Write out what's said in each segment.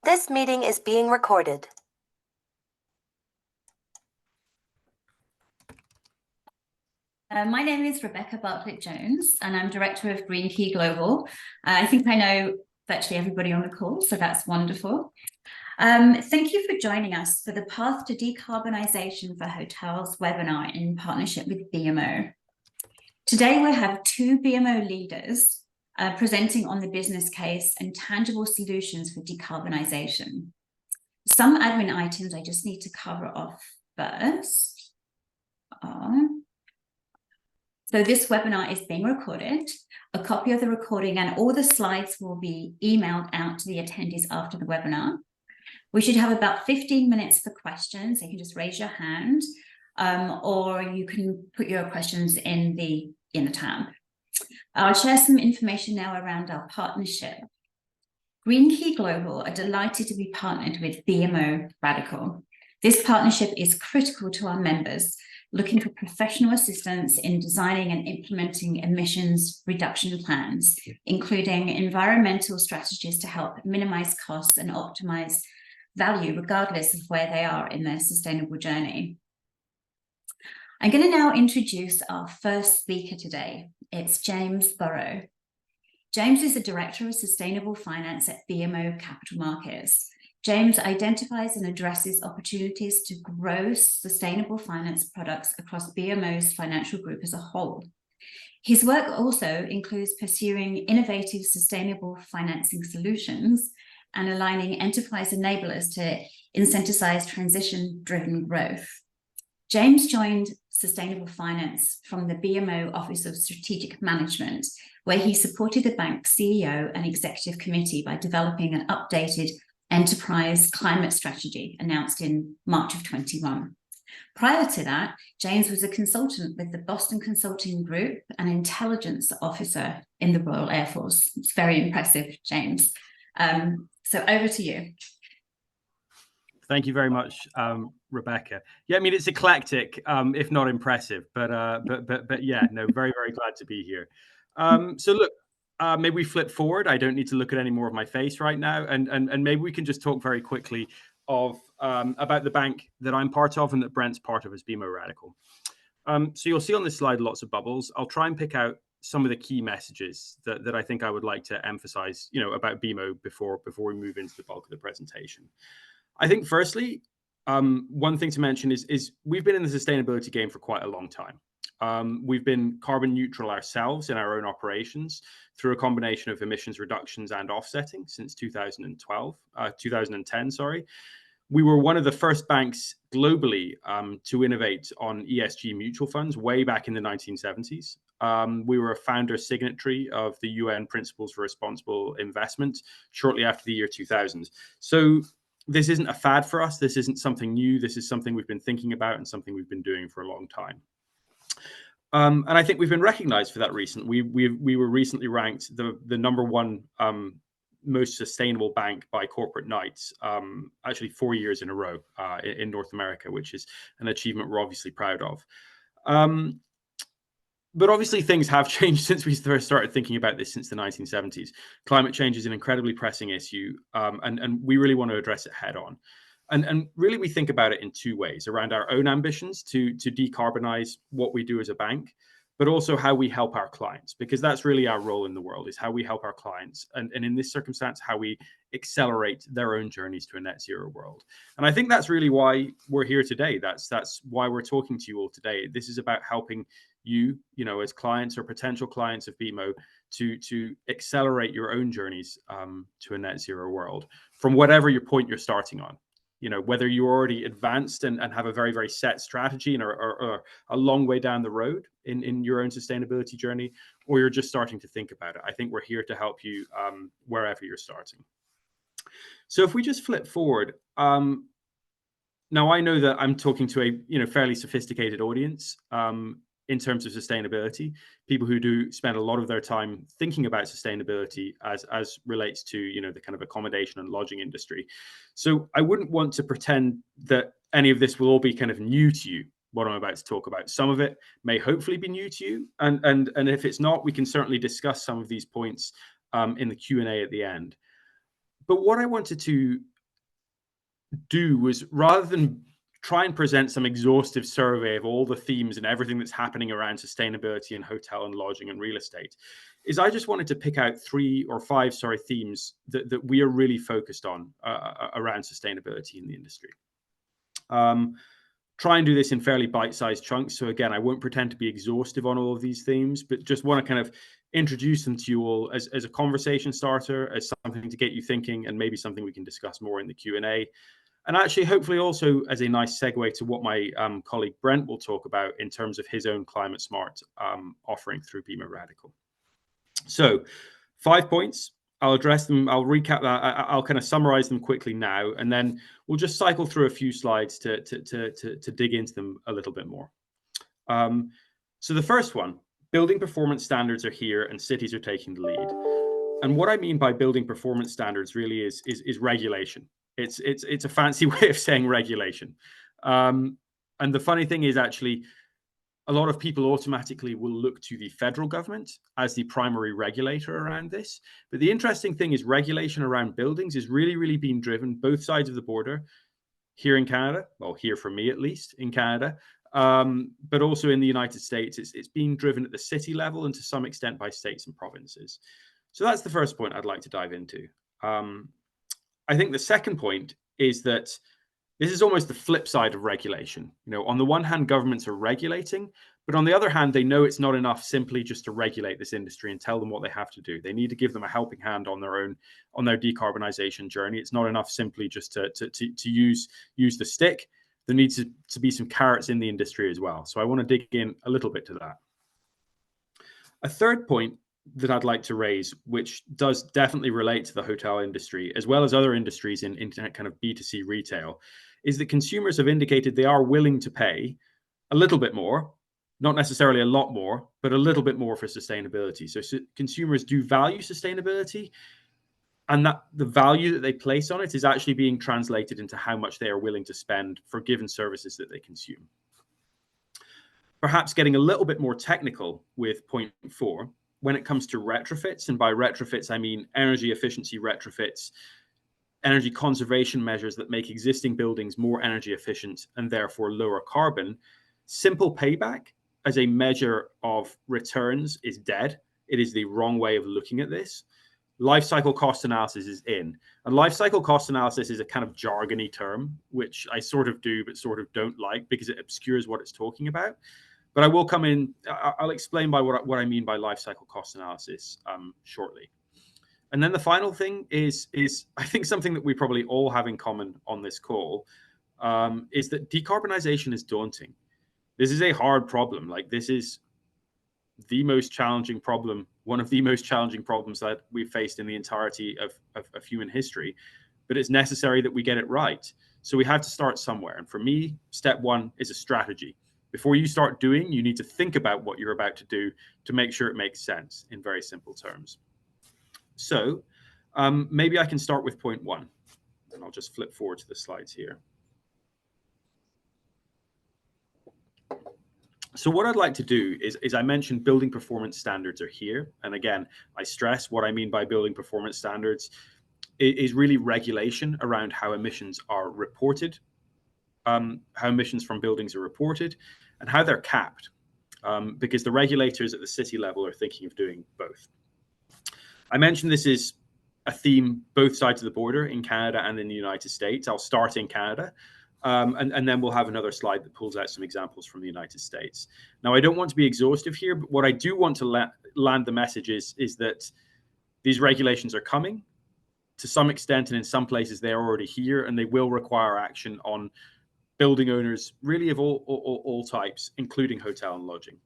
This meeting is being recorded. My name is Rebecca Bartlett-Jones, and I'm Director of Green Key Global. I think I know virtually everybody on the call, so that's wonderful. Thank you for joining us for the Path to Decarbonisation for Hotels webinar in partnership with BMO. Today we have two BMO leaders presenting on the business case and tangible solutions for decarbonisation. Some admin items I just need to cover off first. So this webinar is being recorded. A copy of the recording and all the slides will be emailed out to the attendees after the webinar. We should have about 15 minutes for questions. You can just raise your hand or you can put your questions in the tab. I'll share some information now around our partnership. Green Key Global are delighted to be partnered with BMO Radical. This partnership is critical to our members, looking for professional assistance in designing and implementing emissions reduction plans, including environmental strategies to help minimize costs and optimize value, regardless of where they are in their sustainable journey. I'm going to now introduce our first speaker today. It's James Burrow. James is the Director of Sustainable Finance at BMO Capital Markets. James identifies and addresses opportunities to grow sustainable finance products across BMO's financial group as a whole. His work also includes pursuing innovative sustainable financing solutions and aligning enterprise enablers to incentivize transition-driven growth. James joined sustainable finance from the BMO Office of Strategic Management, where he supported the bank's CEO and executive committee by developing an updated enterprise climate strategy announced in March of 21. Prior to that, James was a consultant with the Boston Consulting Group, an intelligence officer in the Royal Air Force. It's very impressive, James. So over to you. Thank you very much, Rebecca. Yeah, I mean, it's eclectic, if not impressive, but yeah, no, very, very glad to be here. So look, maybe we flip forward. I don't need to look at any more of my face right now, and maybe we can just talk very quickly of about the bank that I'm part of and that Brent's part of as BMO Radical. So you'll see on this slide lots of bubbles. I'll try and pick out some of the key messages that I think I would like to emphasize, about BMO before we move into the bulk of the presentation. I think firstly, one thing to mention is we've been in the sustainability game for quite a long time. We've been carbon neutral ourselves in our own operations through a combination of emissions reductions and offsetting since 2010, sorry. We were one of the first banks globally to innovate on ESG mutual funds way back in the 1970s. We were a founder signatory of the UN Principles for Responsible Investment shortly after the year 2000. So this isn't a fad for us. This isn't something new. This is something we've been thinking about and something we've been doing for a long time. And I think we've been recognized for that recently. We were recently ranked the #1 most sustainable bank by Corporate Knights, actually 4 years in a row in North America, which is an achievement we're obviously proud of. But obviously things have changed since we first started thinking about this since the 1970s. Climate change is an incredibly pressing issue, and we really want to address it head on. And really, we think about it in two ways: around our own ambitions to decarbonize what we do as a bank, but also how we help our clients, because that's really our role in the world, is how we help our clients. And in this circumstance, how we accelerate their own journeys to a net zero world. And I think that's really why we're here today. That's why we're talking to you all today. This is about helping you, as clients or potential clients of BMO to accelerate your own journeys to a net zero world from whatever your point you're starting on. Whether you're already advanced and have a very, very set strategy and are a long way down the road in your own sustainability journey, or you're just starting to think about it. I think we're here to help you wherever you're starting. So if we just flip forward, now I know that I'm talking to a fairly sophisticated audience in terms of sustainability, people who do spend a lot of their time thinking about sustainability as relates to the kind of accommodation and lodging industry. So I wouldn't want to pretend that any of this will all be kind of new to you, what I'm about to talk about. Some of it may hopefully be new to you, and if it's not, we can certainly discuss some of these points in the Q&A at the end. But what I wanted to do was, rather than try and present some exhaustive survey of all the themes and everything that's happening around sustainability in hotel and lodging and real estate, is I just wanted to pick out 3 or 5 themes that we are really focused on around sustainability in the industry. Try and do this in fairly bite-sized chunks. So again, I won't pretend to be exhaustive on all of these themes, but just want to kind of introduce them to you all as a conversation starter, as something to get you thinking, and maybe something we can discuss more in the Q&A. And actually, hopefully also as a nice segue to what my colleague Brent will talk about in terms of his own climate smart offering through BMO Radical. So 5 points. I'll address them. I'll recap that. I'll kind of summarize them quickly now, and then we'll just cycle through a few slides to dig into them a little bit more. So the first one, building performance standards are here and cities are taking the lead. And what I mean by building performance standards really is regulation. It's a fancy way of saying regulation. And the funny thing is, actually, a lot of people automatically will look to the federal government as the primary regulator around this. But the interesting thing is, regulation around buildings is really being driven both sides of the border, here in Canada, well, here for me at least, in Canada, but also in the United States. It's being driven at the city level and to some extent by states and provinces. So that's the first point I'd like to dive into. I think the second point is that this is almost the flip side of regulation. You know, on the one hand, governments are regulating, but on the other hand, they know it's not enough simply just to regulate this industry and tell them what they have to do. They need to give them a helping hand on their decarbonization journey. It's not enough simply just to use the stick. There needs to be some carrots in the industry as well. So I want to dig in a little bit to that. A third point that I'd like to raise, which does definitely relate to the hotel industry, as well as other industries in kind of B2C retail, is that consumers have indicated they are willing to pay a little bit more, not necessarily a lot more, but a little bit more for sustainability. So consumers do value sustainability, and that the value that they place on it is actually being translated into how much they are willing to spend for given services that they consume. Perhaps getting a little bit more technical with point 4, when it comes to retrofits, and by retrofits, I mean energy efficiency retrofits, energy conservation measures that make existing buildings more energy efficient and therefore lower carbon, simple payback as a measure of returns is dead. It is the wrong way of looking at this. Life cycle cost analysis is in. And life cycle cost analysis is a kind of jargony term, which I sort of do, but sort of don't like because it obscures what it's talking about. But I will come in, I'll explain by what I mean by life cycle cost analysis shortly. And then the final thing is I think something that we probably all have in common on this call is that decarbonization is daunting. This is a hard problem. Like, this is the most challenging problem, one of the most challenging problems that we've faced in the entirety of human history. But it's necessary that we get it right. So we have to start somewhere. And for me, step 1 is a strategy. Before you start doing, you need to think about what you're about to do to make sure it makes sense in very simple terms. So maybe I can start with point 1, and I'll just flip forward to the slides here. So what I'd like to do is I mentioned building performance standards are here. And again, I stress what I mean by building performance standards is really regulation around how emissions are reported, how emissions from buildings are reported, and how they're capped, because the regulators at the city level are thinking of doing both. I mentioned this is a theme both sides of the border, in Canada and in the United States. I'll start in Canada, and then we'll have another slide that pulls out some examples from the United States. Now, I don't want to be exhaustive here, but what I do want to land the message is that these regulations are coming to some extent, and in some places they're already here, and they will require action on building owners really of all types, including hotel and lodging.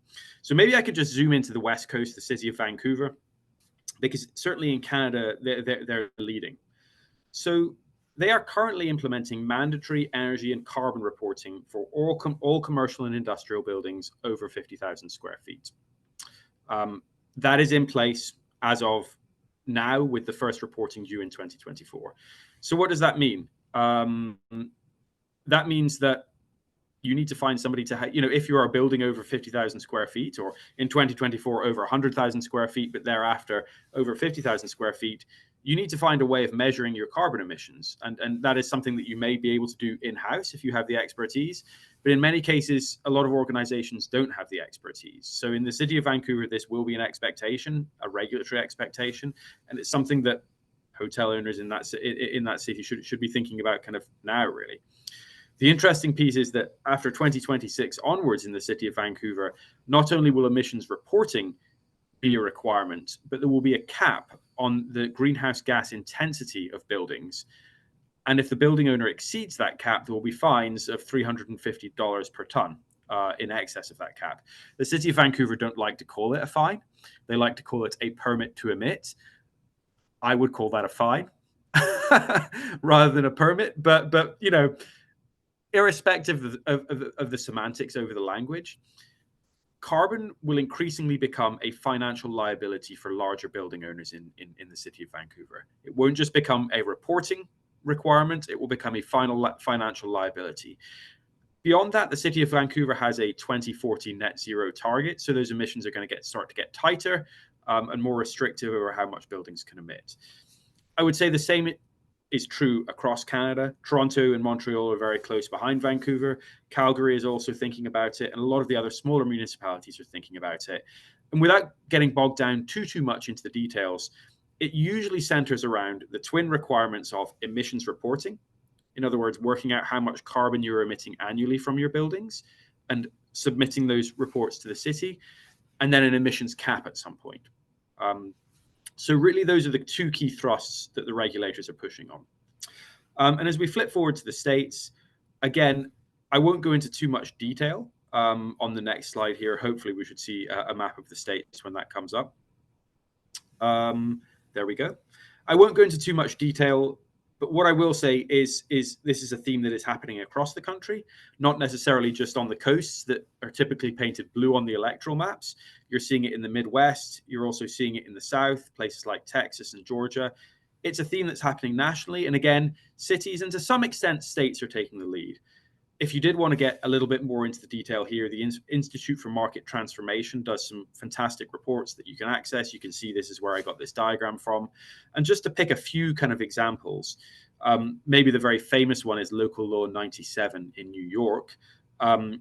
So maybe I could just zoom into the West Coast, the city of Vancouver, because certainly in Canada, they're leading. So they are currently implementing mandatory energy and carbon reporting for all commercial and industrial buildings over 50,000 square feet. That is in place as of now, with the first reporting due in 2024. So what does that mean? That means that you need to find somebody to, if you are building over 50,000 square feet, or in 2024 over 100,000 square feet, but thereafter over 50,000 square feet, you need to find a way of measuring your carbon emissions. And that is something that you may be able to do in-house if you have the expertise. But in many cases, a lot of organizations don't have the expertise. So in the city of Vancouver, this will be an expectation, a regulatory expectation, and it's something that hotel owners in that city should be thinking about kind of now, really. The interesting piece is that after 2026 onwards in the city of Vancouver, not only will emissions reporting be a requirement, but there will be a cap on the greenhouse gas intensity of buildings. And if the building owner exceeds that cap, there will be fines of $350 per ton in excess of that cap. The city of Vancouver don't like to call it a fine. They like to call it a permit to emit. I would call that a fine rather than a permit. But you know, irrespective of the semantics over the language, carbon will increasingly become a financial liability for larger building owners in the city of Vancouver. It won't just become a reporting requirement, it will become a financial liability. Beyond that, the city of Vancouver has a 2040 net zero target, so those emissions are going to start to get tighter and more restrictive over how much buildings can emit. I would say the same is true across Canada. Toronto and Montreal are very close behind Vancouver. Calgary is also thinking about it, and a lot of the other smaller municipalities are thinking about it. And without getting bogged down too much into the details, it usually centers around the twin requirements of emissions reporting. In other words, working out how much carbon you're emitting annually from your buildings and submitting those reports to the city, and then an emissions cap at some point. So really, those are the two key thrusts that the regulators are pushing on. And as we flip forward to the States, again, I won't go into too much detail on the next slide here. Hopefully, we should see a map of the States when that comes up. There we go. I won't go into too much detail, but what I will say is this is a theme that is happening across the country, not necessarily just on the coasts that are typically painted blue on the electoral maps. You're seeing it in the Midwest. You're also seeing it in the South, places like Texas and Georgia. It's a theme that's happening nationally. And again, cities and to some extent states are taking the lead. If you did want to get a little bit more into the detail here, the Institute for Market Transformation does some fantastic reports that you can access. You can see this is where I got this diagram from. And just to pick a few kind of examples, maybe the very famous one is Local Law 97 in New York. And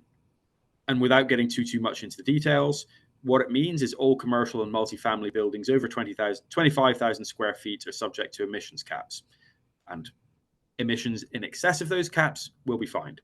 without getting too much into the details, what it means is all commercial and multifamily buildings over 25,000 square feet are subject to emissions caps. And emissions in excess of those caps will be fined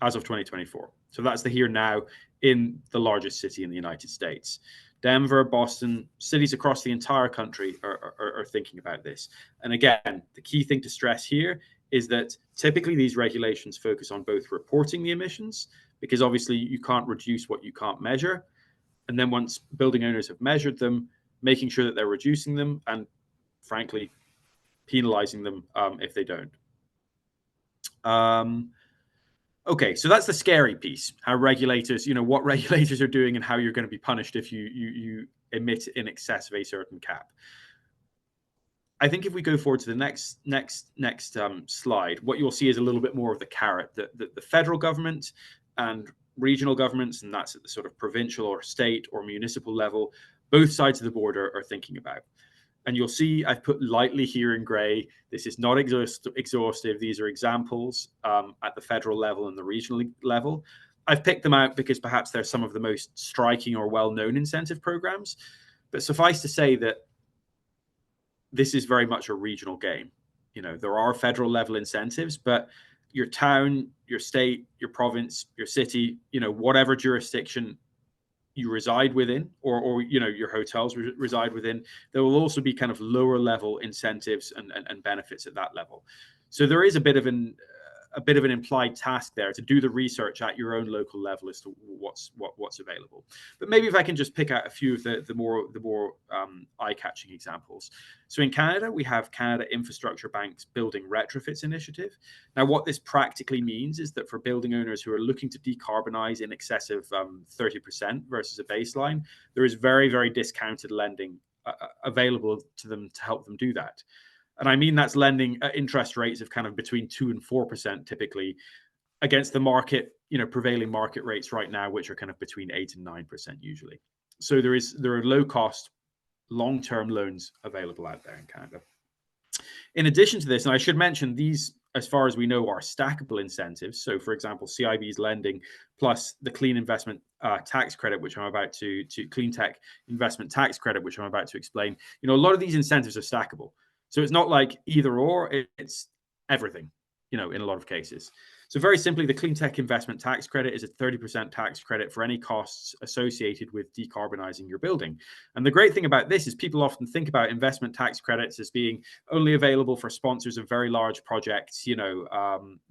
as of 2024. So that's the here now in the largest city in the United States. Denver, Boston, cities across the entire country are thinking about this. And again, the key thing to stress here is that typically these regulations focus on both reporting the emissions, because obviously you can't reduce what you can't measure. And then once building owners have measured them, making sure that they're reducing them and frankly, penalizing them if they don't. Okay, so that's the scary piece, how regulators, what regulators are doing and how you're going to be punished if you emit in excess of a certain cap. I think if we go forward to the next slide, what you'll see is a little bit more of the carrot that the federal government and regional governments, and that's at the sort of provincial or state or municipal level, both sides of the border are thinking about. And you'll see I've put lightly here in gray. This is not exhaustive. These are examples at the federal level and the regional level. I've picked them out because perhaps they're some of the most striking or well-known incentive programs. But suffice to say that this is very much a regional game. There are federal level incentives, but your town, your state, your province, your city, whatever jurisdiction you reside within, or your hotels reside within, there will also be kind of lower level incentives and benefits at that level. So there is a bit of an implied task there to do the research at your own local level as to what's available. But maybe if I can just pick out a few of the more eye-catching examples. So in Canada, we have Canada Infrastructure Bank's Building Retrofits Initiative. Now, what this practically means is that for building owners who are looking to decarbonize in excess of 30% versus a baseline, there is very, very discounted lending available to them to help them do that. And I mean, that's lending at interest rates of kind of between 2% and 4% typically against the market, prevailing market rates right now, which are kind of between 8% and 9% usually. So there are low cost, long-term loans available out there in Canada. In addition to this, and I should mention these, as far as we know, are stackable incentives. So, for example, CIB's lending plus the clean investment tax credit, which I'm about to clean tech investment tax credit, which I'm about to explain. A lot of these incentives are stackable. So it's not like either or, it's everything, in a lot of cases. So very simply, the clean tech investment tax credit is a 30% tax credit for any costs associated with decarbonizing your building. And the great thing about this is people often think about investment tax credits as being only available for sponsors of very large projects,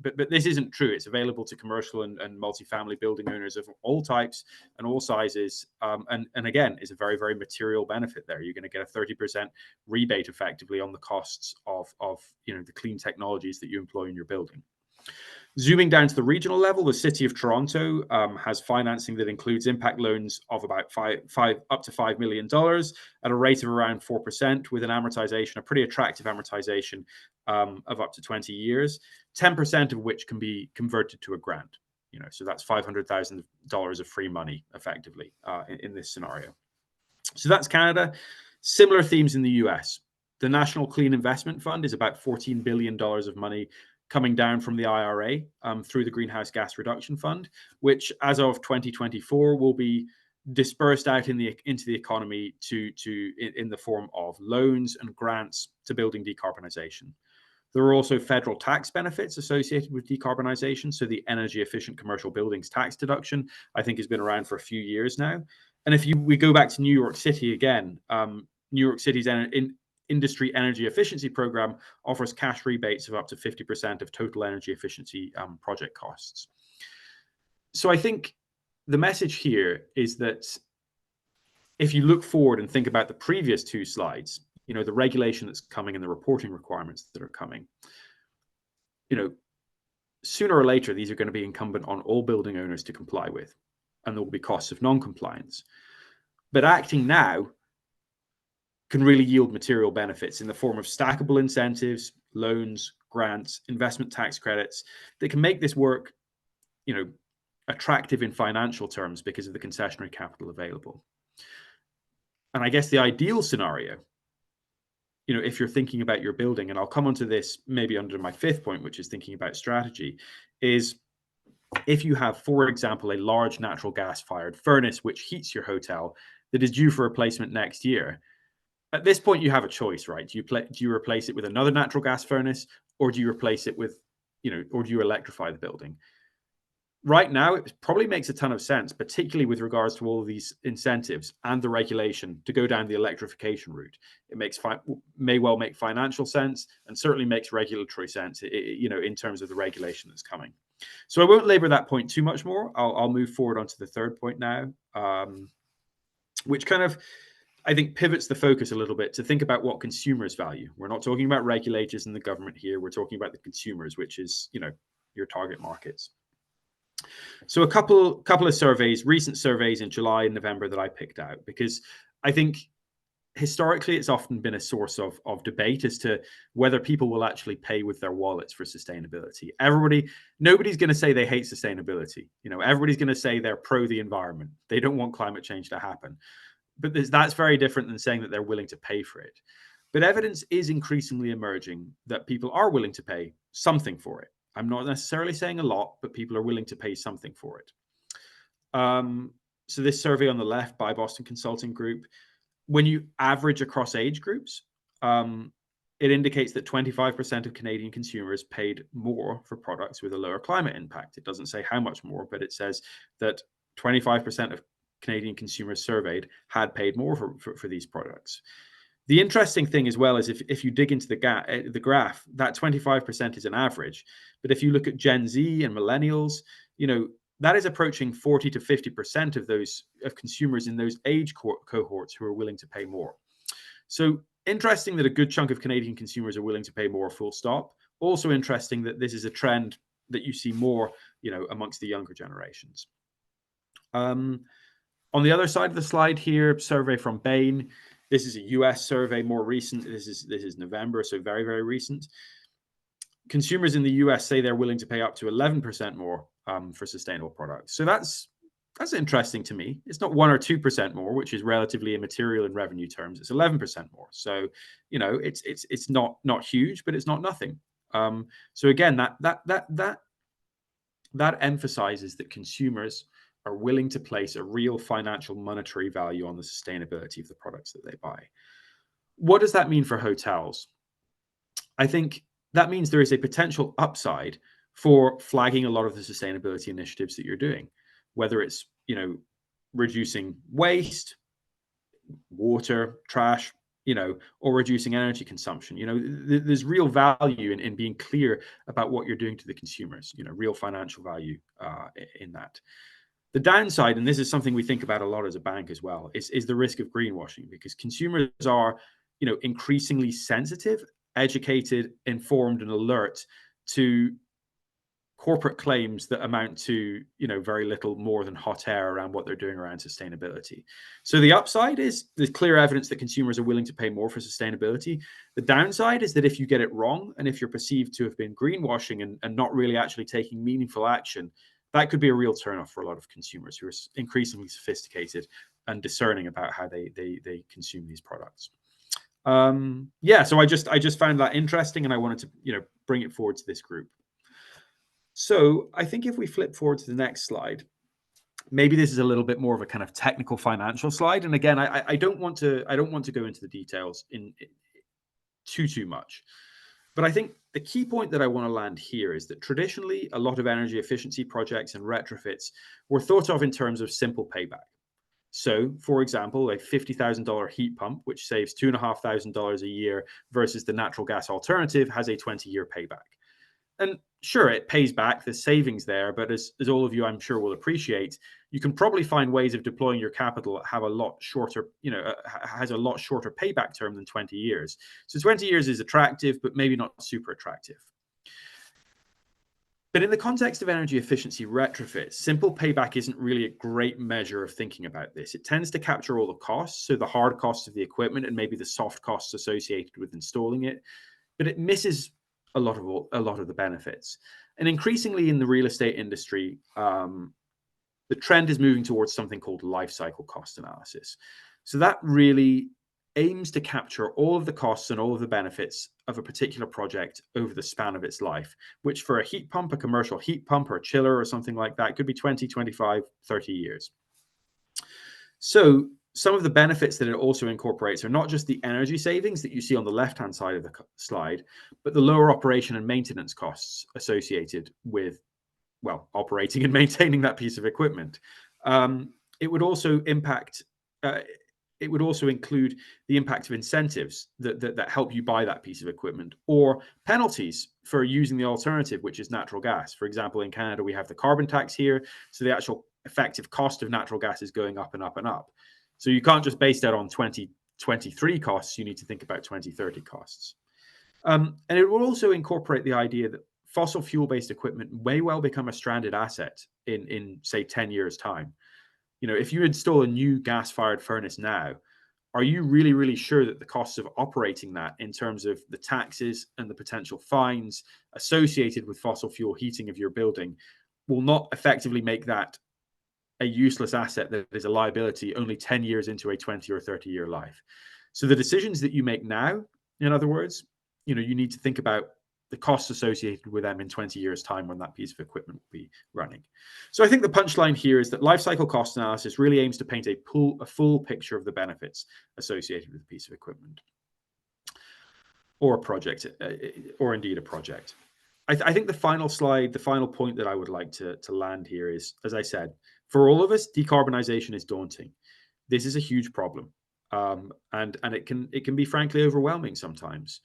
but this isn't true. It's available to commercial and multifamily building owners of all types and all sizes. And again, is a very, very material benefit there. You're going to get a 30% rebate effectively on the costs of the clean technologies that you employ in your building. Zooming down to the regional level, the City of Toronto has financing that includes impact loans of about up to $5 million at a rate of around 4%, with an amortization, a pretty attractive amortization of up to 20 years, 10% of which can be converted to a grant. So that's $500,000 of free money effectively in this scenario. So that's Canada. Similar themes in the US. The National Clean Investment Fund is about $14 billion of money coming down from the IRA through the Greenhouse Gas Reduction Fund, which as of 2024 will be dispersed out into the economy in the form of loans and grants to building decarbonization. There are also federal tax benefits associated with decarbonization. So the energy efficient commercial buildings tax deduction, I think, has been around for a few years now. And if we go back to New York City again, New York City's industry energy efficiency program offers cash rebates of up to 50% of total energy efficiency project costs. So I think the message here is that if you look forward and think about the previous two slides, the regulation that's coming and the reporting requirements that are coming, sooner or later, these are going to be incumbent on all building owners to comply with, and there will be costs of non-compliance. But acting now can really yield material benefits in the form of stackable incentives, loans, grants, investment tax credits that can make this work, attractive in financial terms because of the concessionary capital available. And I guess the ideal scenario, if you're thinking about your building, and I'll come onto this maybe under my fifth point, which is thinking about strategy, is if you have, for example, a large natural gas fired furnace which heats your hotel that is due for replacement next year. At this point, you have a choice, right? Do you replace it with another natural gas furnace, or do you replace it with, or do you electrify the building? Right now, it probably makes a ton of sense, particularly with regards to all of these incentives and the regulation, to go down the electrification route. It may well make financial sense, and certainly makes regulatory sense, in terms of the regulation that's coming. So I won't labor that point too much more. I'll move forward onto the third point now, which kind of, I think, pivots the focus a little bit to think about what consumers value. We're not talking about regulators and the government here. We're talking about the consumers, which is, your target markets. So a couple of surveys, recent surveys in July and November that I picked out, because I think historically it's often been a source of debate as to whether people will actually pay with their wallets for sustainability. Nobody's going to say they hate sustainability. Everybody's going to say they're pro the environment. They don't want climate change to happen. But that's very different than saying that they're willing to pay for it. But evidence is increasingly emerging that people are willing to pay something for it. I'm not necessarily saying a lot, but people are willing to pay something for it. So this survey on the left by Boston Consulting Group, when you average across age groups, it indicates that 25% of Canadian consumers paid more for products with a lower climate impact. It doesn't say how much more, but it says that 25% of Canadian consumers surveyed had paid more for these products. The interesting thing as well is if you dig into the graph, that 25% is an average. But if you look at Gen Z and millennials, that is approaching 40 to 50% of consumers in those age cohorts who are willing to pay more. So interesting that a good chunk of Canadian consumers are willing to pay more, full stop. Also interesting that this is a trend that you see more, amongst the younger generations. On the other side of the slide here, survey from Bain. This is a US survey, more recent. This is November, so very, very recent. Consumers in the US say they're willing to pay up to 11% more for sustainable products. So that's That's interesting to me. It's not 1 or 2% more, which is relatively immaterial in revenue terms. It's 11% more. So, you know, it's not huge, but it's not nothing. So again, that emphasizes that consumers are willing to place a real financial monetary value on the sustainability of the products that they buy. What does that mean for hotels? I think that means there is a potential upside for flagging a lot of the sustainability initiatives that you're doing, whether it's, you know, reducing waste, water, trash, you know, or reducing energy consumption. You know, there's real value in being clear about what you're doing to the consumers, you know, real financial value in that. The downside, and this is something we think about a lot as a bank as well, is the risk of greenwashing, because consumers are, you know, increasingly sensitive, educated, informed, and alert to corporate claims that amount to, you know, very little more than hot air around what they're doing around sustainability. So the upside is there's clear evidence that consumers are willing to pay more for sustainability. The downside is that if you get it wrong, and if you're perceived to have been greenwashing and not really actually taking meaningful action, that could be a real turnoff for a lot of consumers who are increasingly sophisticated and discerning about how they consume these products. Yeah, so I just found that interesting, and I wanted to, you know, bring it forward to this group. So I think if we flip forward to the next slide, maybe this is a little bit more of a kind of technical financial slide. And again, I don't want to go into the details in too much. But I think the key point that I want to land here is that traditionally, a lot of energy efficiency projects and retrofits were thought of in terms of simple payback. So, for example, a $50,000 heat pump, which saves $2,500 a year versus the natural gas alternative, has a 20-year payback. And sure, it pays back, the savings there, but as all of you, I'm sure, will appreciate, you can probably find ways of deploying your capital that have a lot shorter, you know, has a lot shorter payback term than 20 years. So 20 years is attractive, but maybe not super attractive. But in the context of energy efficiency retrofits, simple payback isn't really a great measure of thinking about this. It tends to capture all the costs, so the hard costs of the equipment and maybe the soft costs associated with installing it, but it misses a lot of the benefits. And increasingly in the real estate industry, the trend is moving towards something called life cycle cost analysis. So that really aims to capture all of the costs and all of the benefits of a particular project over the span of its life, which for a heat pump, a commercial heat pump or a chiller or something like that could be 20, 25, 30 years. So some of the benefits that it also incorporates are not just the energy savings that you see on the left-hand side of the slide, but the lower operation and maintenance costs associated with, well, operating and maintaining that piece of equipment. It would also impact. It would also include the impact of incentives that help you buy that piece of equipment, or penalties for using the alternative, which is natural gas. For example, in Canada, we have the carbon tax here, so the actual effective cost of natural gas is going up and up and up. So you can't just base that on 2023 costs, you need to think about 2030 costs. And it will also incorporate the idea that fossil fuel-based equipment may well become a stranded asset in say 10 years' time. You know, if you install a new gas-fired furnace now, are you really sure that the costs of operating that in terms of the taxes and the potential fines associated with fossil fuel heating of your building will not effectively make that a useless asset that is a liability only 10 years into a 20 or 30-year life? So the decisions that you make now, in other words, you know, you need to think about the costs associated with them in 20 years' time when that piece of equipment will be running. So I think the punchline here is that life cycle cost analysis really aims to paint a full picture of the benefits associated with a piece of equipment or a project, or indeed a project. I think the final slide, the final point that I would like to land here is, as I said, for all of us, decarbonization is daunting. This is a huge problem, and it can be frankly overwhelming sometimes.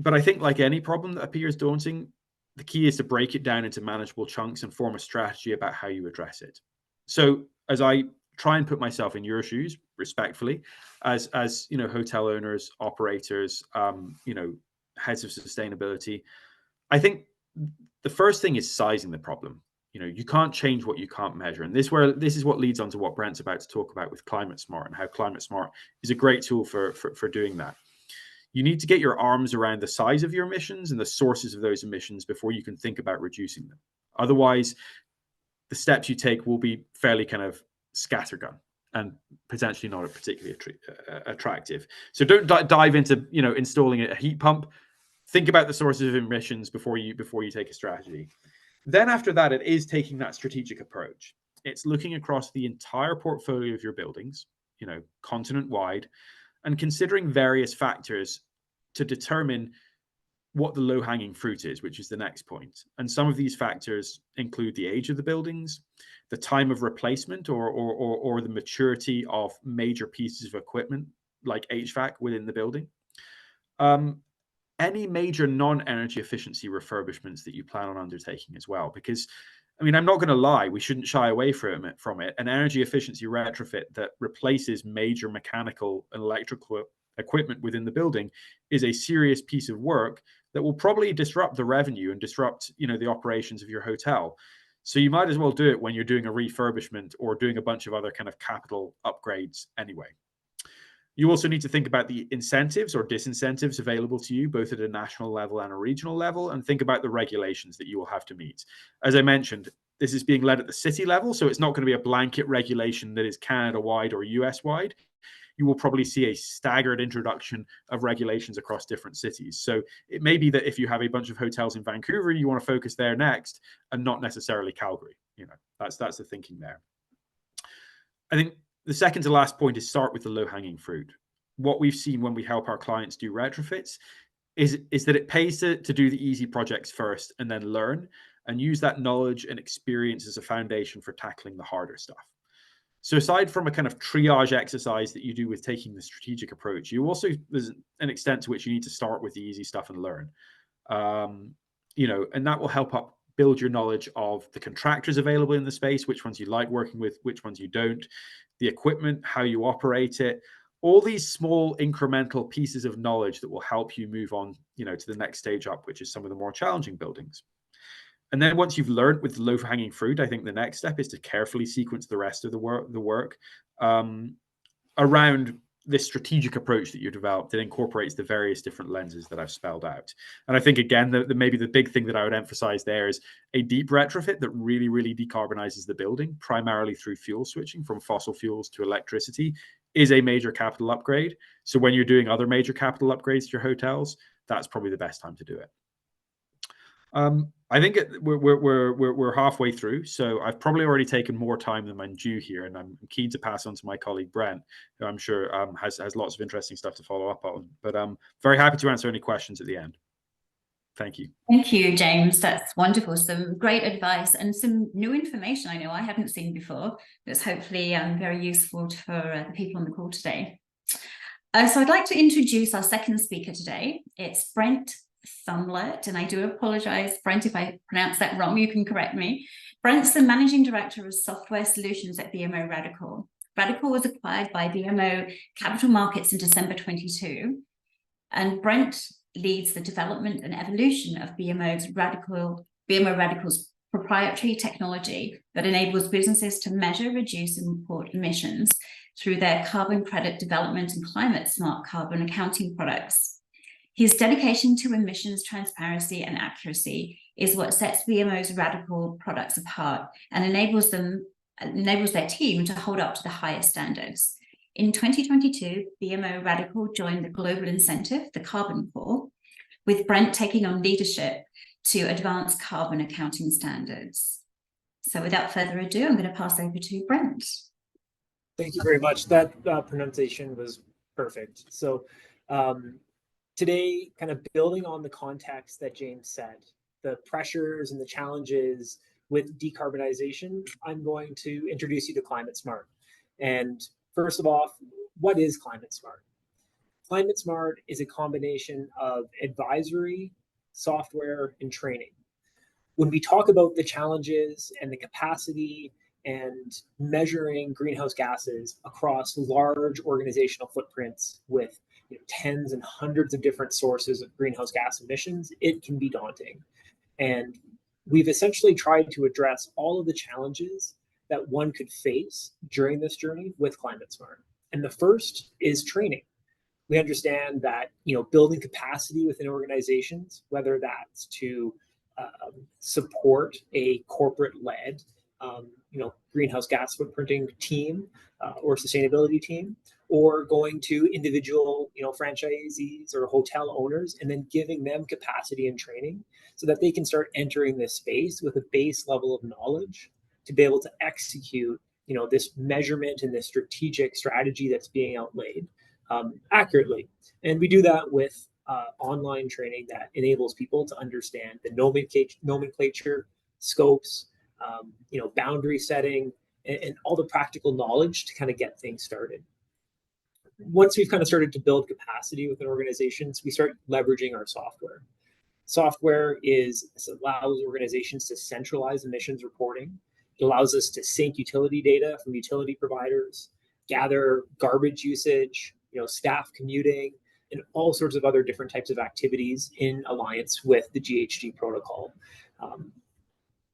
But I think, like any problem that appears daunting, the key is to break it down into manageable chunks and form a strategy about how you address it. So as I try and put myself in your shoes, respectfully, as you know, hotel owners, operators, you know, heads of sustainability, I think the first thing is sizing the problem. You know, you can't change what you can't measure. And this is what leads on to what Brent's about to talk about with Climate Smart, and how Climate Smart is a great tool for doing that. You need to get your arms around the size of your emissions and the sources of those emissions before you can think about reducing them. Otherwise, the steps you take will be fairly kind of scattergun and potentially not particularly attractive. So don't dive into, you know, installing a heat pump. Think about the sources of emissions before you take a strategy. Then after that, it is taking that strategic approach. It's looking across the entire portfolio of your buildings, you know, continent-wide, and considering various factors to determine what the low-hanging fruit is, which is the next point. And some of these factors include the age of the buildings, the time of replacement or the maturity of major pieces of equipment like HVAC within the building. Any major non-energy efficiency refurbishments that you plan on undertaking as well, because I mean, I'm not going to lie, we shouldn't shy away from it. An energy efficiency retrofit that replaces major mechanical and electrical equipment within the building is a serious piece of work that will probably disrupt the revenue and disrupt, you know, the operations of your hotel. So you might as well do it when you're doing a refurbishment or doing a bunch of other kind of capital upgrades anyway. You also need to think about the incentives or disincentives available to you, both at a national level and a regional level, and think about the regulations that you will have to meet. As I mentioned, this is being led at the city level, so it's not going to be a blanket regulation that is Canada-wide or US-wide. You will probably see a staggered introduction of regulations across different cities. So it may be that if you have a bunch of hotels in Vancouver, you want to focus there next and not necessarily Calgary. You know, that's the thinking there. I think the second to last point is start with the low-hanging fruit. What we've seen when we help our clients do retrofits is that it pays to do the easy projects first and then learn and use that knowledge and experience as a foundation for tackling the harder stuff. So aside from a kind of triage exercise that you do with taking the strategic approach, there's an extent to which you need to start with the easy stuff and learn. You know, and that will help up build your knowledge of the contractors available in the space, which ones you like working with, which ones you don't, the equipment, how you operate it, all these small incremental pieces of knowledge that will help you move on, you know, to the next stage up, which is some of the more challenging buildings. And then once you've learned with the low-hanging fruit, I think the next step is to carefully sequence the rest of the work around this strategic approach that you developed that incorporates the various different lenses that I've spelled out. And I think, again, maybe the big thing that I would emphasize there is a deep retrofit that really, really decarbonizes the building, primarily through fuel switching from fossil fuels to electricity, is a major capital upgrade. So when you're doing other major capital upgrades to your hotels, that's probably the best time to do it. I think we're halfway through, so I've probably already taken more time than I'm due here, and I'm keen to pass on to my colleague Brent, who I'm sure has lots of interesting stuff to follow up on. But I'm very happy to answer any questions at the end. Thank you. Thank you, James. That's wonderful. Some great advice and some new information I know I hadn't seen before. That's hopefully very useful for the people on the call today. So I'd like to introduce our second speaker today. It's Brent Thumlett, and I do apologize, Brent, if I pronounce that wrong, you can correct me. Brent's the Managing Director of Software Solutions at BMO Radical. Radical was acquired by BMO Capital Markets in December 22, and Brent leads the development and evolution of BMO Radical's proprietary technology that enables businesses to measure, reduce, and report emissions through their carbon credit development and climate smart carbon accounting products. His dedication to emissions transparency and accuracy is what sets BMO's Radical products apart and enables their team to hold up to the highest standards. In 2022, BMO Radical joined the global incentive, the Carbon Core, with Brent taking on leadership to advance carbon accounting standards. So without further ado, I'm going to pass over to Brent. Thank you very much. That pronunciation was perfect. So today, kind of building on the context that James said, the pressures and the challenges with decarbonization, I'm going to introduce you to Climate Smart. And first of all, what is Climate Smart? Climate Smart is a combination of advisory, software, and training. When we talk about the challenges and the capacity and measuring greenhouse gases across large organizational footprints with tens and hundreds of different sources of greenhouse gas emissions, it can be daunting. And we've essentially tried to address all of the challenges that one could face during this journey with Climate Smart. And the first is training. We understand that building capacity within organizations, whether that's to support a corporate-led greenhouse gas footprinting team or sustainability team, or going to individual, franchisees or hotel owners, and then giving them capacity and training so that they can start entering this space with a base level of knowledge to be able to execute, this measurement and this strategic strategy that's being outlaid accurately. And we do that with online training that enables people to understand the nomenclature, scopes, boundary setting, and all the practical knowledge to kind of get things started. Once we've kind of started to build capacity within organizations, we start leveraging our software. Software allows organizations to centralize emissions reporting. It allows us to sync utility data from utility providers, gather garbage usage, staff commuting, and all sorts of other different types of activities in alliance with the GHG protocol.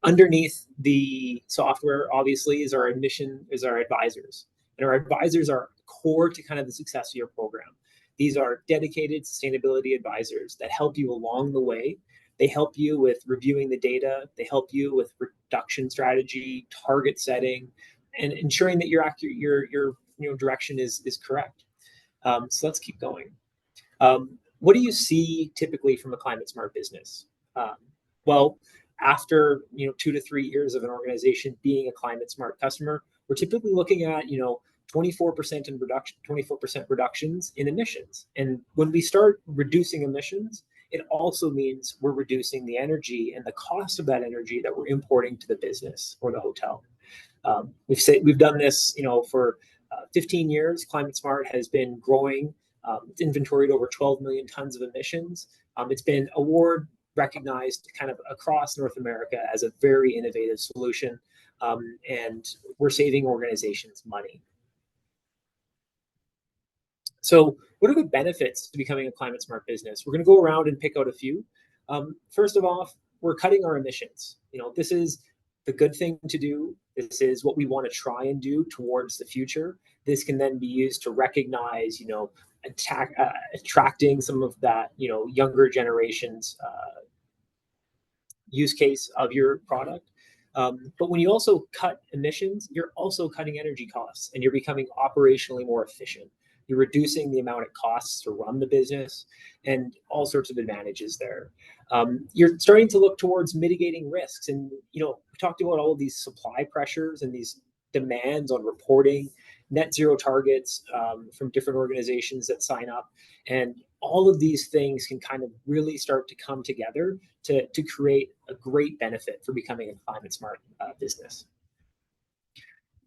Underneath the software, obviously, is our advisors. And our advisors are core to kind of the success of your program. These are dedicated sustainability advisors that help you along the way. They help you with reviewing the data. They help you with reduction strategy, target setting, and ensuring that your direction is correct. So let's keep going. What do you see typically from a climate smart business? Well, after 2 to 3 years of an organization being a climate smart customer, we're typically looking at 24% reductions in emissions. And when we start reducing emissions, it also means we're reducing the energy and the cost of that energy that we're importing to the business or the hotel. We've done this, for 15 years. Climate Smart has been growing. It's inventoried over 12 million tons of emissions. It's been award recognized kind of across North America as a very innovative solution, and we're saving organizations money. So what are the benefits to becoming a climate smart business? We're going to go around and pick out a few. First of all, we're cutting our emissions. This is the good thing to do. This is what we want to try and do towards the future. This can then be used to recognize, attracting some of that, younger generations use case of your product. But when you also cut emissions, you're also cutting energy costs, and you're becoming operationally more efficient. You're reducing the amount it costs to run the business, and all sorts of advantages there. You're starting to look towards mitigating risks. And, we talked about all of these supply pressures and these demands on reporting, net zero targets from different organizations that sign up. And all of these things can kind of really start to come together to create a great benefit for becoming a climate smart business.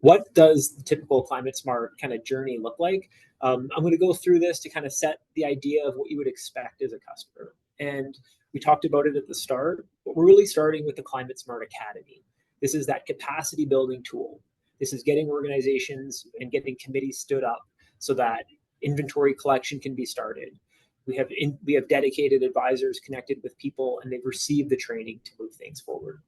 What does the typical climate smart kind of journey look like? I'm going to go through this to kind of set the idea of what you would expect as a customer. And we talked about it at the start, but we're really starting with the Climate Smart Academy. This is that capacity building tool. This is getting organizations and getting committees stood up so that inventory collection can be started. We have dedicated advisors connected with people, and they've received the training to move things forward.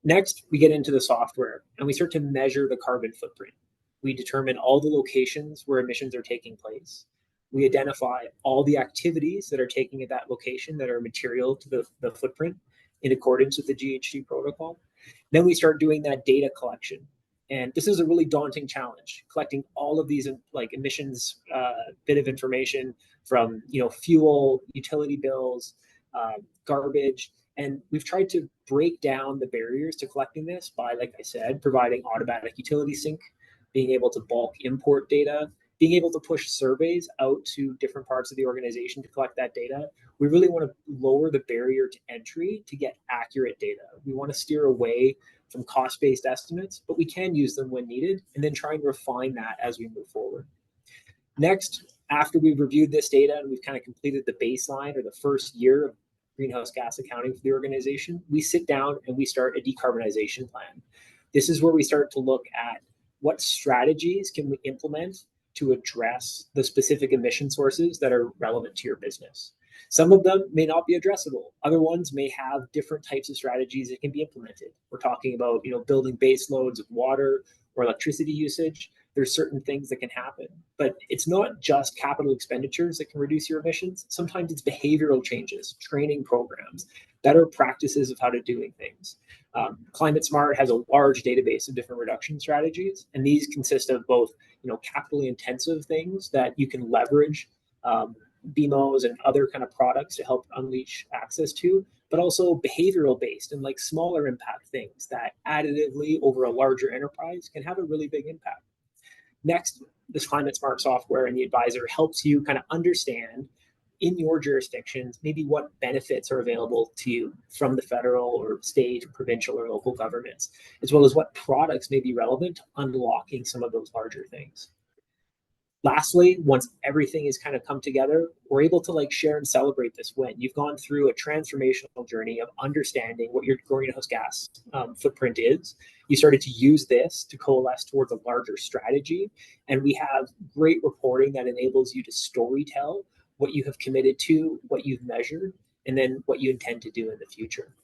Next, we get into the software, and we start to measure the carbon footprint. We determine all the locations where emissions are taking place. We identify all the activities that are taking at that location that are material to the footprint in accordance with the GHG protocol. Then we start doing that data collection. And this is a really daunting challenge, collecting all of these emissions bit of information from fuel, utility bills, garbage. And we've tried to break down the barriers to collecting this by, like I said, providing automatic utility sync, being able to bulk import data, being able to push surveys out to different parts of the organization to collect that data. We really want to lower the barrier to entry to get accurate data. We want to steer away from cost-based estimates, but we can use them when needed, and then try and refine that as we move forward. Next, after we've reviewed this data and we've kind of completed the baseline or the first year of greenhouse gas accounting for the organization, we sit down and we start a decarbonization plan. This is where we start to look at what strategies can we implement to address the specific emission sources that are relevant to your business. Some of them may not be addressable. Other ones may have different types of strategies that can be implemented. We're talking about, building base loads of water or electricity usage there's certain things that can happen. But it's not just capital expenditures that can reduce your emissions. Sometimes it's behavioral changes, training programs, better practices of how to doing things. Climate Smart has a large database of different reduction strategies, and these consist of both, capitally intensive things that you can leverage BMOs and other kind of products to help unleash access to, but also behavioral based and like smaller impact things that additively over a larger enterprise can have a really big impact. Next, this Climate Smart software and the advisor helps you kind of understand in your jurisdictions, maybe what benefits are available to you from the federal or state, or provincial or local governments, as well as what products may be relevant to unlocking some of those larger things. Lastly, once everything is kind of come together, we're able to share and celebrate this win. You've gone through a transformational journey of understanding what your greenhouse gas footprint is. You started to use this to coalesce towards a larger strategy. And we have great reporting that enables you to storytell what you have committed to, what you've measured, and then what you intend to do in the future.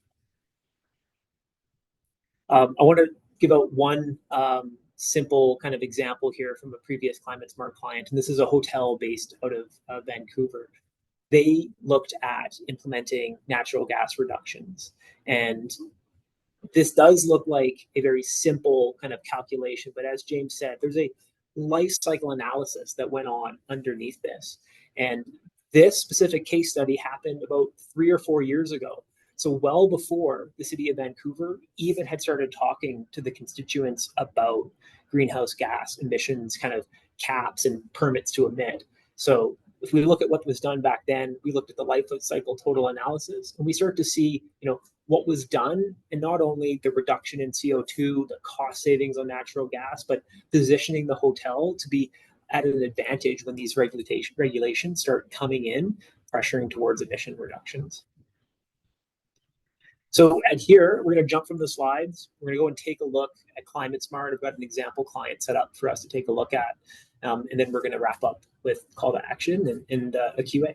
I want to give out one simple kind of example here from a previous Climate Smart client, and this is a hotel based out of Vancouver. They looked at implementing natural gas reductions, and this does look like a very simple kind of calculation, but as James said, there's a life cycle analysis that went on underneath this, and this specific case study happened about 3 or 4 years ago. So well before the city of Vancouver even had started talking to the constituents about greenhouse gas emissions kind of caps and permits to emit. So if we look at what was done back then, we looked at the life cycle total analysis, and we start to see, what was done, and not only the reduction in CO2, the cost savings on natural gas, but positioning the hotel to be at an advantage when these regulations start coming in, pressuring towards emission reductions. So here, we're going to jump from the slides. We're going to go and take a look at Climate Smart. I've got an example client set up for us to take a look at. And then we're going to wrap up with call to action and a QA.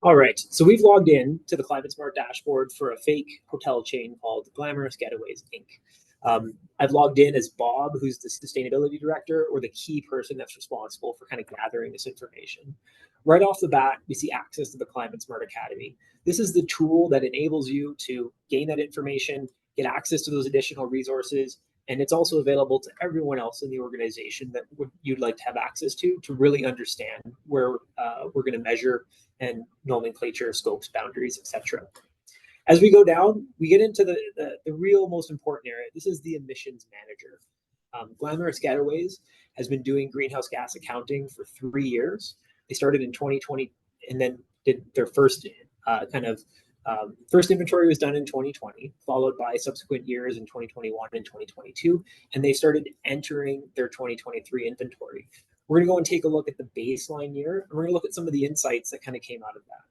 All right, so we've logged in to the Climate Smart dashboard for a fake hotel chain called Glamorous Getaways, Inc. I've logged in as Bob, who's the sustainability director or the key person that's responsible for kind of gathering this information. Right off the bat, we see access to the Climate Smart Academy. This is the tool that enables you to gain that information, get access to those additional resources, and it's also available to everyone else in the organization that you'd like to have access to really understand where we're going to measure and nomenclature, scopes, boundaries, etc. As we go down, we get into the real most important area. This is the emissions manager. Glamorous Getaways has been doing greenhouse gas accounting for 3 years. They started in 2020 and then did their first first inventory was done in 2020, followed by subsequent years in 2021 and 2022, and they started entering their 2023 inventory. We're going to go and take a look at the baseline year, and we're going to look at some of the insights that kind of came out of that.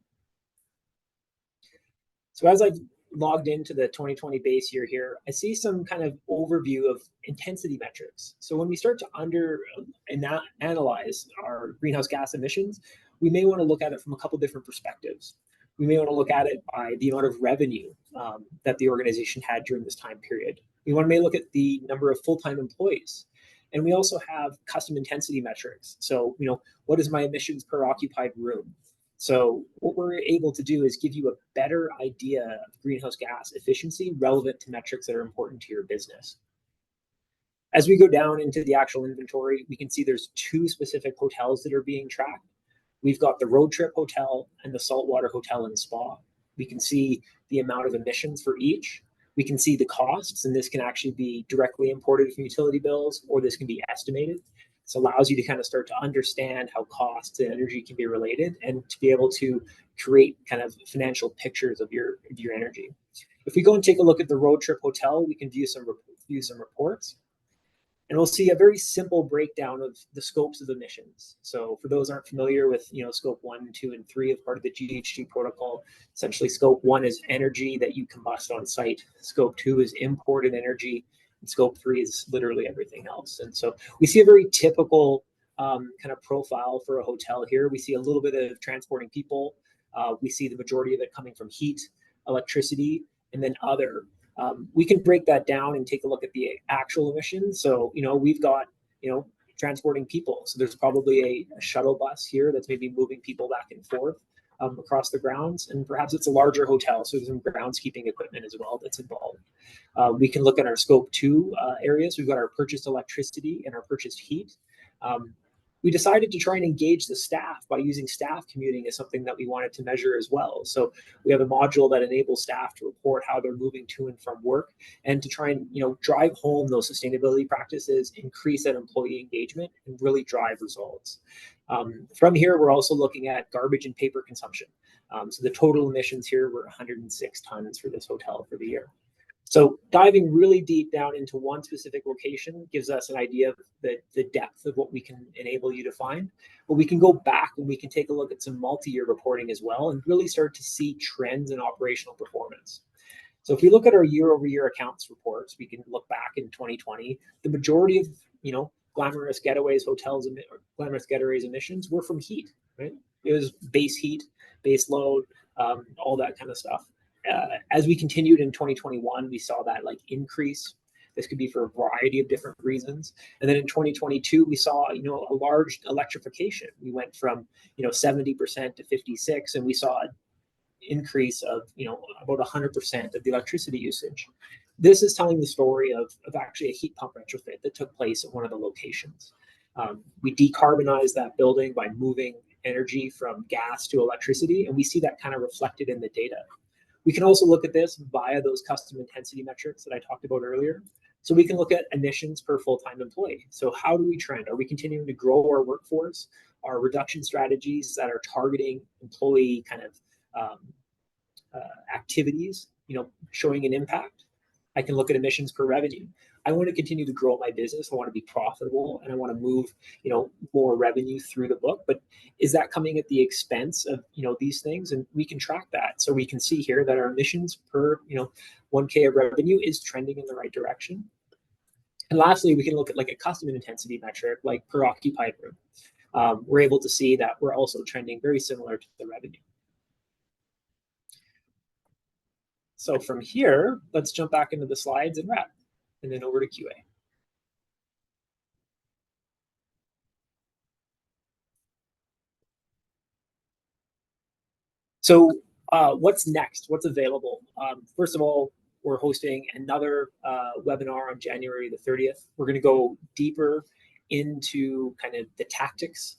So as I've logged into the 2020 base year here, I see some kind of overview of intensity metrics. So when we start to analyze our greenhouse gas emissions, we may want to look at it from a couple different perspectives. We may want to look at it by the amount of revenue that the organization had during this time period. We may look at the number of full-time employees. And we also have custom intensity metrics. So, what is my emissions per occupied room? So what we're able to do is give you a better idea of greenhouse gas efficiency relevant to metrics that are important to your business. As we go down into the actual inventory, we can see there's 2 specific hotels that are being tracked. We've got the Road Trip Hotel and the Saltwater Hotel and Spa. We can see the amount of emissions for each. We can see the costs, and this can actually be directly imported from utility bills, or this can be estimated. This allows you to kind of start to understand how costs and energy can be related and to be able to create kind of financial pictures of your energy. If we go and take a look at the Road Trip Hotel, we can view some reports. And we'll see a very simple breakdown of the scopes of emissions. So for those aren't familiar with, scope 1, 2, and 3 as part of the GHG protocol, essentially scope 1 is energy that you combust on site. Scope 2 is imported energy. And scope 3 is literally everything else. And so we see a very typical kind of profile for a hotel here. We see a little bit of transporting people. We see the majority of it coming from heat, electricity, and then other. We can break that down and take a look at the actual emissions. So, we've got, transporting people. So there's probably a shuttle bus here that's maybe moving people back and forth across the grounds. And perhaps it's a larger hotel, so there's some groundskeeping equipment as well that's involved. We can look at our scope 2 areas. We've got our purchased electricity and our purchased heat. We decided to try and engage the staff by using staff commuting as something that we wanted to measure as well. So we have a module that enables staff to report how they're moving to and from work, and to try and drive home those sustainability practices, increase that employee engagement, and really drive results. From here, we're also looking at garbage and paper consumption. So the total emissions here were 106 tons for this hotel for the year. So diving really deep down into one specific location gives us an idea of the depth of what we can enable you to find. But we can go back and we can take a look at some multi-year reporting as well, and really start to see trends in operational performance. So if we look at our year-over-year accounts reports, we can look back in 2020. The majority of Glamorous Getaways hotels, Glamorous Getaways emissions were from heat, right? It was base heat, base load, all that kind of stuff. As we continued in 2021, we saw that increase. This could be for a variety of different reasons. And then in 2022, we saw a large electrification. We went from 70% to 56%, and we saw an increase of about 100% of the electricity usage. This is telling the story of actually a heat pump retrofit that took place at one of the locations. We decarbonized that building by moving energy from gas to electricity, and we see that kind of reflected in the data. We can also look at this via those custom intensity metrics that I talked about earlier. So we can look at emissions per full-time employee. So how do we trend? Are we continuing to grow our workforce? Are reduction strategies that are targeting employee kind of activities, showing an impact? I can look at emissions per revenue. I want to continue to grow my business. I want to be profitable, and I want to move, more revenue through the book. But is that coming at the expense of, these things? And we can track that. So we can see here that our emissions per, 1K of revenue is trending in the right direction. And lastly, we can look at a custom intensity metric, like per occupied room. We're able to see that we're also trending very similar to the revenue. So from here, let's jump back into the slides and wrap, and then over to QA. So what's next? What's available? First of all, we're hosting another webinar on January the 30th. We're going to go deeper into kind of the tactics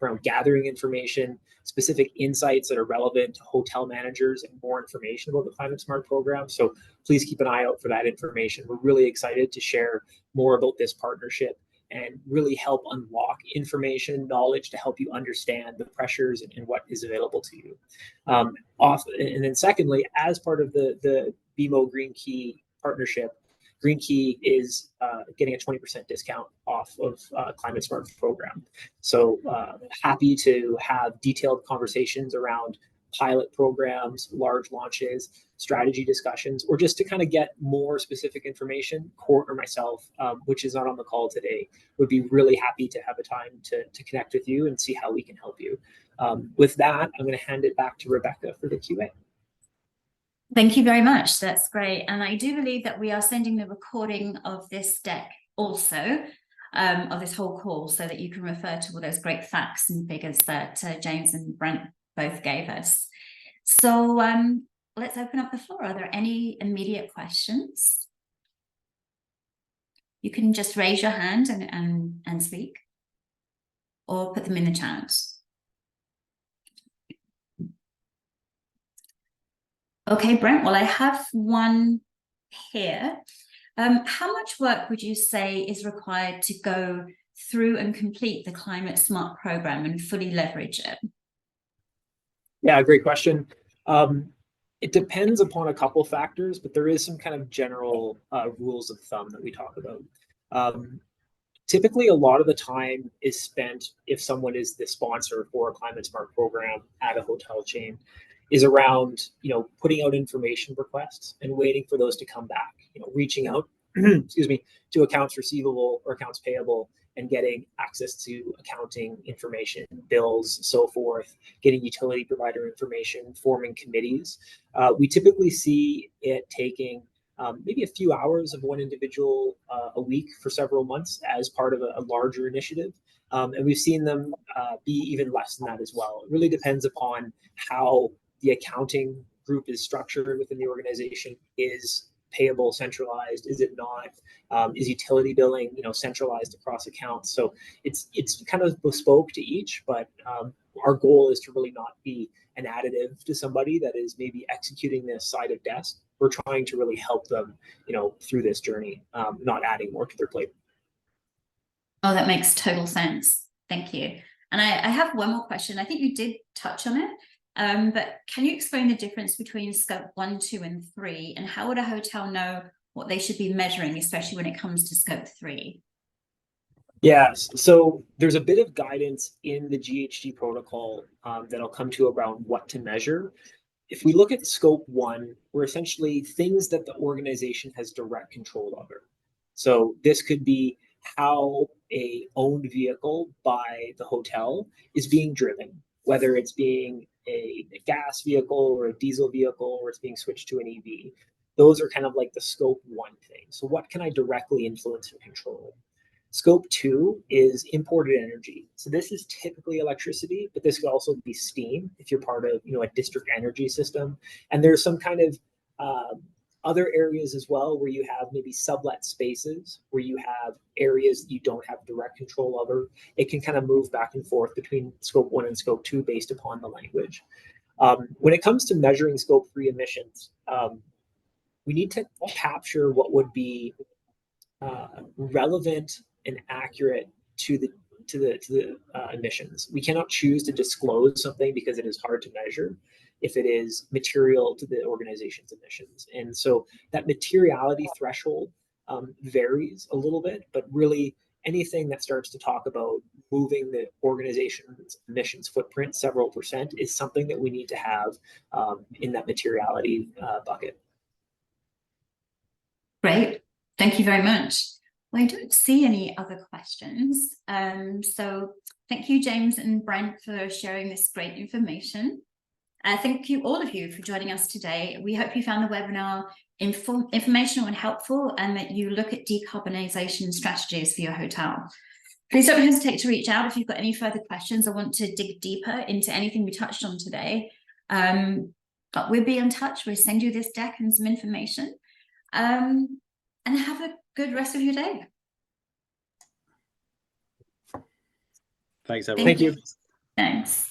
around gathering information, specific insights that are relevant to hotel managers, and more information about the Climate Smart program. So please keep an eye out for that information. We're really excited to share more about this partnership and really help unlock information, knowledge to help you understand the pressures and what is available to you. And then secondly, as part of the BMO Green Key partnership, Green Key is getting a 20% discount off of Climate Smart program. So happy to have detailed conversations around pilot programs, large launches, strategy discussions, or just to kind of get more specific information. Court or myself, which is not on the call today, would be really happy to have a time to connect with you and see how we can help you. With that, I'm going to hand it back to Rebecca for the QA. Thank you very much. That's great. And I do believe that we are sending the recording of this deck also, of this whole call, so that you can refer to all those great facts and figures that James and Brent both gave us. So let's open up the floor. Are there any immediate questions? You can just raise your hand and speak, or put them in the chat. Okay, Brent, well, I have one here. How much work would you say is required to go through and complete the Climate Smart program and fully leverage it? Yeah, great question. It depends upon a couple factors, but there is some kind of general rules of thumb that we talk about. Typically, a lot of the time is spent, if someone is the sponsor for a Climate Smart program at a hotel chain, is around putting out information requests and waiting for those to come back. Reaching out, excuse me, to accounts receivable or accounts payable and getting access to accounting information, bills, so forth, getting utility provider information, forming committees. We typically see it taking maybe a few hours of one individual a week for several months as part of a larger initiative. And we've seen them be even less than that as well. It really depends upon how the accounting group is structured within the organization. Is payable centralized? Is it not? Is utility billing, centralized across accounts? So it's kind of bespoke to each, but our goal is to really not be an additive to somebody that is maybe executing this side of desk. We're trying to really help them, through this journey, not adding more to their plate. Oh, that makes total sense. Thank you. And I have one more question. I think you did touch on it, but can you explain the difference between scope 1, 2, and 3, and how would a hotel know what they should be measuring, especially when it comes to scope 3? Yes, so there's a bit of guidance in the GHG protocol that I'll come to around what to measure. If we look at scope 1, we're essentially things that the organization has direct control over. So this could be how a owned vehicle by the hotel is being driven, whether it's being a gas vehicle or a diesel vehicle, or it's being switched to an EV. Those are kind of like the scope 1 thing. So what can I directly influence and control? Scope 2 is imported energy. So this is typically electricity, but this could also be steam if you're part of a district energy system. And there's some kind of other areas as well where you have maybe sublet spaces, where you have areas that you don't have direct control over. It can kind of move back and forth between scope 1 and scope 2 based upon the language. When it comes to measuring scope 3 emissions, we need to capture what would be relevant and accurate to the emissions. We cannot choose to disclose something because it is hard to measure if it is material to the organization's emissions. And so that materiality threshold varies a little bit, but really anything that starts to talk about moving the organization's emissions footprint several percent is something that we need to have in that materiality bucket. Great. Thank you very much. Well, I don't see any other questions. So thank you, James and Brent, for sharing this great information. Thank you, all of you, for joining us today. We hope you found the webinar informational and helpful, and that you look at decarbonisation strategies for your hotel. Please don't hesitate to reach out if you've got any further questions or want to dig deeper into anything we touched on today. But we'll be in touch. We'll send you this deck and some information. And have a good rest of your day. Thanks, everyone. Thank you. Thanks.